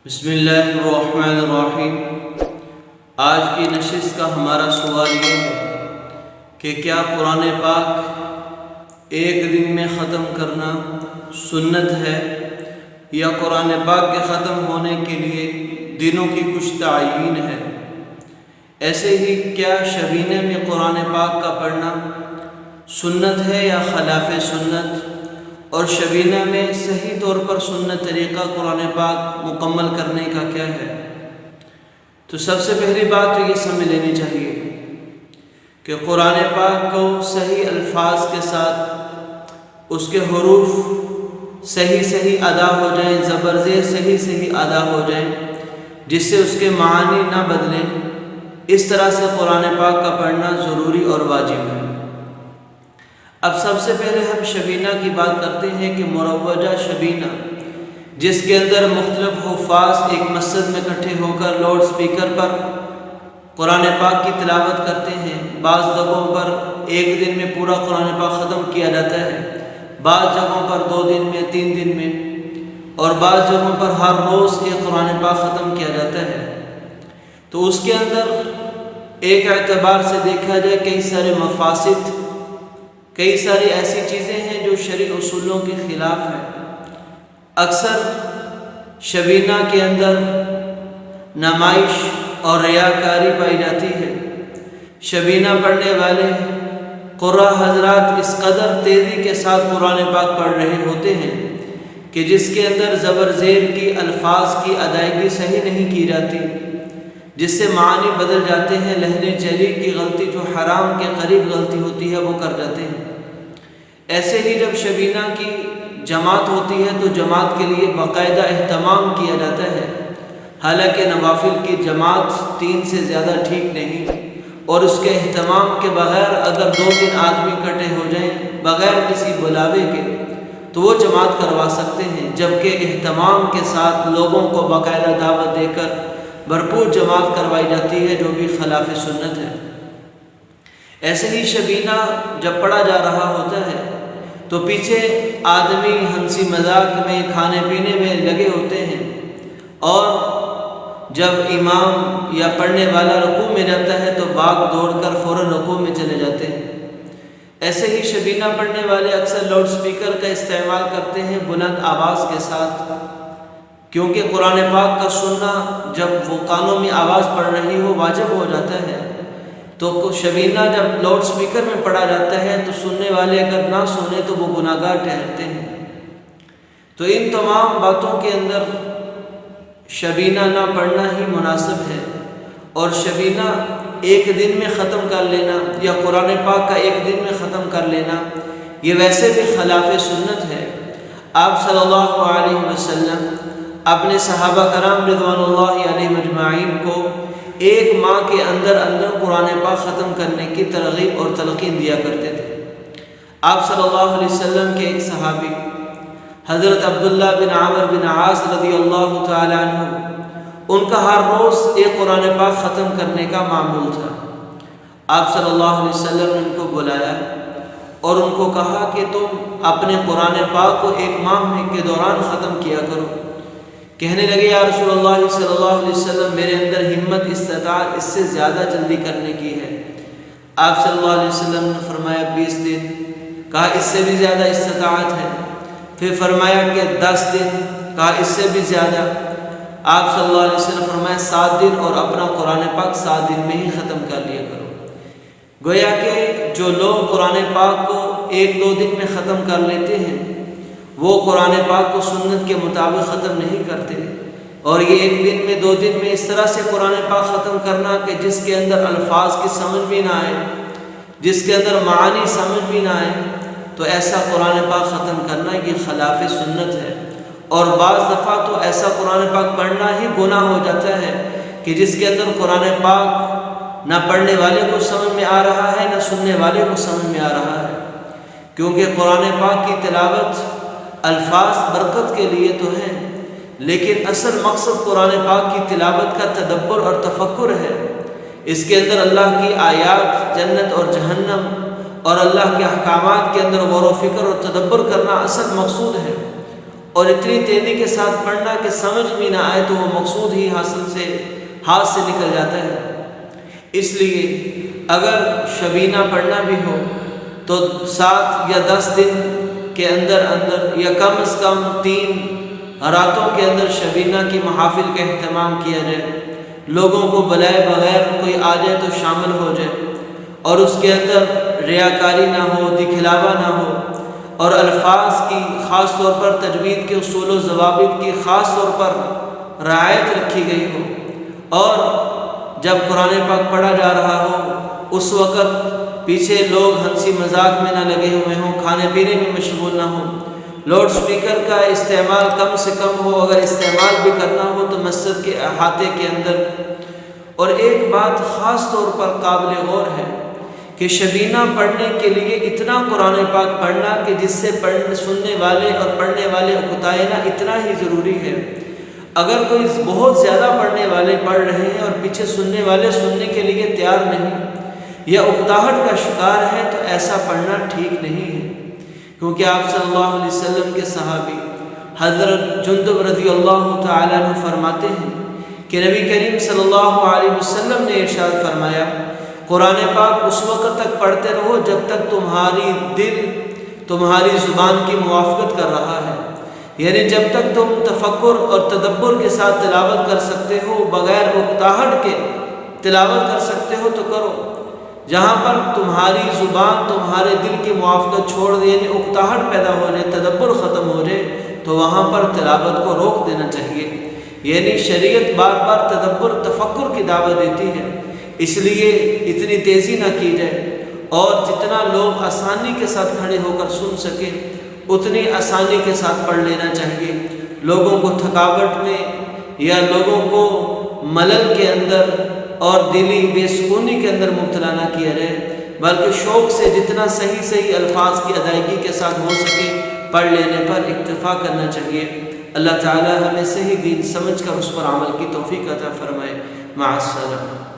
بسم اللہ الرحمن الرحیم۔ آج کی نشست کا ہمارا سوال یہ ہے کہ کیا قرآن پاک ایک دن میں ختم کرنا سنت ہے یا قرآن پاک کے ختم ہونے کے لیے دنوں کی کچھ تعیین ہے؟ ایسے ہی کیا شبینہ میں قرآن پاک کا پڑھنا سنت ہے یا خلاف سنت، اور شبینہ میں صحیح طور پر سنت طریقہ قرآن پاک مکمل کرنے کا کیا ہے؟ تو سب سے پہلی بات تو یہ سمجھ لینی چاہیے کہ قرآن پاک کو صحیح الفاظ کے ساتھ اس کے حروف صحیح ادا ہو جائیں، زبر زیر صحیح ادا ہو جائیں، جس سے اس کے معنی نہ بدلیں، اس طرح سے قرآن پاک کا پڑھنا ضروری اور واجب ہے۔ اب سب سے پہلے ہم شبینہ کی بات کرتے ہیں کہ مروجہ شبینہ، جس کے اندر مختلف حفاظ ایک مسجد میں اکٹھے ہو کر لاؤڈ سپیکر پر قرآن پاک کی تلاوت کرتے ہیں۔ بعض جگہوں پر ایک دن میں پورا قرآن پاک ختم کیا جاتا ہے، بعض جگہوں پر 2 دن میں، 3 دن میں، اور بعض جگہوں پر ہر روز ایک قرآن پاک ختم کیا جاتا ہے۔ تو اس کے اندر ایک اعتبار سے دیکھا جائے کئی سارے مفاسد، کئی ساری ایسی چیزیں ہیں جو شرعی اصولوں کے خلاف ہیں۔ اکثر شبینہ کے اندر نمائش اور ریاکاری پائی جاتی ہے۔ شبینہ پڑھنے والے قرآن حضرات اس قدر تیزی کے ساتھ قرآن پاک پڑھ رہے ہوتے ہیں کہ جس کے اندر زبر زیر کی الفاظ کی ادائیگی صحیح نہیں کی جاتی، جس سے معنی بدل جاتے ہیں۔ لہن جلی کی غلطی جو حرام کے قریب غلطی ہوتی ہے وہ کر جاتے ہیں۔ ایسے ہی جب شبینہ کی جماعت ہوتی ہے تو جماعت کے لیے باقاعدہ اہتمام کیا جاتا ہے، حالانکہ نوافل کی جماعت 3 سے زیادہ ٹھیک نہیں، اور اس کے اہتمام کے بغیر اگر 2-3 آدمی اکٹھے ہو جائیں بغیر کسی بلاوے کے تو وہ جماعت کروا سکتے ہیں، جبکہ اہتمام کے ساتھ لوگوں کو باقاعدہ دعوت دے کر بھرپور جماعت کروائی جاتی ہے، جو بھی خلاف سنت ہے۔ ایسے ہی شبینہ جب پڑھا جا رہا ہوتا ہے تو پیچھے آدمی ہنسی مذاق میں، کھانے پینے میں لگے ہوتے ہیں، اور جب امام یا پڑھنے والا رکوع میں جاتا ہے تو بھاگ دوڑ کر فوراً رکوع میں چلے جاتے ہیں۔ ایسے ہی شبینہ پڑھنے والے اکثر لاؤڈ سپیکر کا استعمال کرتے ہیں بلند آواز کے ساتھ، کیونکہ قرآن پاک کا سننا جب وہ کانوں میں آواز پڑ رہی ہو واجب ہو جاتا ہے، تو شبینہ جب لاؤڈ سپیکر میں پڑھا جاتا ہے تو سننے والے اگر نہ سنیں تو وہ گناہ گار ٹھہرتے ہیں۔ تو ان تمام باتوں کے اندر شبینہ نہ پڑھنا ہی مناسب ہے، اور شبینہ ایک دن میں ختم کر لینا یا قرآن پاک کا ایک دن میں ختم کر لینا یہ ویسے بھی خلاف سنت ہے۔ آپ صلی اللہ علیہ وسلم اپنے صحابہ کرام رضوان اللہ علیہم اجمعین کو 1 ماہ کے اندر قرآن پاک ختم کرنے کی ترغیب اور تلقین دیا کرتے تھے۔ آپ صلی اللہ علیہ وسلم کے ایک صحابی حضرت عبداللہ بن عامر بن عاص رضی اللہ تعالی عنہ، ان کا ہر روز ایک قرآن پاک ختم کرنے کا معمول تھا۔ آپ صلی اللہ علیہ وسلم نے ان کو بلایا اور ان کو کہا کہ تم اپنے قرآن پاک کو 1 ماہ کے دوران ختم کیا کرو۔ کہنے لگے یا رسول اللہ صلی اللہ علیہ وسلم، میرے اندر ہمت استطاعت اس سے زیادہ جلدی کرنے کی ہے۔ آپ صلی اللہ علیہ وسلم نے فرمایا 20 دن، کہا اس سے بھی زیادہ استطاعت ہے، پھر فرمایا کہ 10 دن، کہا اس سے بھی زیادہ، آپ صلی اللہ علیہ وسلم فرمایا 7 دن، اور اپنا قرآن پاک 7 دن میں ہی ختم کر لیا کرو۔ گویا کہ جو لوگ قرآن پاک کو 1-2 دن میں ختم کر لیتے ہیں وہ قرآن پاک کو سنت کے مطابق ختم نہیں کرتے، اور یہ 1 دن میں 2 دن میں اس طرح سے قرآن پاک ختم کرنا کہ جس کے اندر الفاظ کی سمجھ بھی نہ آئے، جس کے اندر معانی سمجھ بھی نہ آئے، تو ایسا قرآن پاک ختم کرنا یہ خلاف سنت ہے۔ اور بعض دفعہ تو ایسا قرآن پاک پڑھنا ہی گناہ ہو جاتا ہے کہ جس کے اندر قرآن پاک نہ پڑھنے والے کو سمجھ میں آ رہا ہے نہ سننے والے کو سمجھ میں آ رہا ہے، کیونکہ قرآن پاک کی تلاوت الفاظ برکت کے لیے تو ہیں، لیکن اصل مقصد قرآن پاک کی تلاوت کا تدبر اور تفکر ہے۔ اس کے اندر اللہ کی آیات، جنت اور جہنم اور اللہ کے احکامات کے اندر غور و فکر اور تدبر کرنا اصل مقصود ہے، اور اتنی تیزی کے ساتھ پڑھنا کہ سمجھ بھی نہ آئے تو وہ مقصود ہی ہاتھ سے نکل جاتا ہے۔ اس لیے اگر شبینہ پڑھنا بھی ہو تو 7 یا 10 دن کے اندر یا کم از کم 3 راتوں کے اندر شبینہ کی محافل کا اہتمام کیا جائے، لوگوں کو بلائے بغیر کوئی آ جائے تو شامل ہو جائے، اور اس کے اندر ریاکاری نہ ہو، دکھلاوا نہ ہو، اور الفاظ کی خاص طور پر تجوید کے اصول و ضوابط کی خاص طور پر رعایت رکھی گئی ہو، اور جب قرآن پاک پڑھا جا رہا ہو اس وقت پیچھے لوگ ہنسی مذاق میں نہ لگے ہوئے ہوں، کھانے پینے میں مشغول نہ ہوں، لاؤڈ سپیکر کا استعمال کم سے کم ہو، اگر استعمال بھی کرنا ہو تو مسجد کے احاطے کے اندر۔ اور ایک بات خاص طور پر قابل غور ہے کہ شبینہ پڑھنے کے لیے اتنا قرآن پاک پڑھنا کہ جس سے سننے والے اور پڑھنے والے اکتائے نہ، اتنا ہی ضروری ہے۔ اگر کوئی بہت زیادہ پڑھنے والے پڑھ رہے ہیں اور پیچھے سننے والے سننے کے لیے تیار نہیں یا اکتاہٹ کا شکار ہے تو ایسا پڑھنا ٹھیک نہیں ہے، کیونکہ آپ صلی اللہ علیہ وسلم کے صحابی حضرت جندب رضی اللہ تعالیٰ عنہ فرماتے ہیں کہ نبی کریم صلی اللہ علیہ وسلم نے ارشاد فرمایا، قرآن پاک اس وقت تک پڑھتے رہو جب تک تمہاری دل تمہاری زبان کی موافقت کر رہا ہے، یعنی جب تک تم تفکر اور تدبر کے ساتھ تلاوت کر سکتے ہو، بغیر اکتاہٹ کے تلاوت کر سکتے ہو تو کرو۔ جہاں پر تمہاری زبان تمہارے دل کی موافقت چھوڑ دے، یعنی اکتاہٹ پیدا ہو جائے، تدبر ختم ہو جائے، تو وہاں پر تلاوت کو روک دینا چاہیے۔ یعنی شریعت بار بار تدبر تفکر کی دعوت دیتی ہے، اس لیے اتنی تیزی نہ کی جائے، اور جتنا لوگ آسانی کے ساتھ کھڑے ہو کر سن سکیں اتنی آسانی کے ساتھ پڑھ لینا چاہیے۔ لوگوں کو تھکاوٹ میں یا لوگوں کو ملل کے اندر اور دلی بے سکونی کے اندر مبتلا نہ کیا جائے، بلکہ شوق سے جتنا صحیح الفاظ کی ادائیگی کے ساتھ ہو سکے پڑھ لینے پر اکتفا کرنا چاہیے۔ اللہ تعالی ہمیں صحیح دین سمجھ کر اس پر عمل کی توفیق عطا فرمائے۔ مع السلامہ۔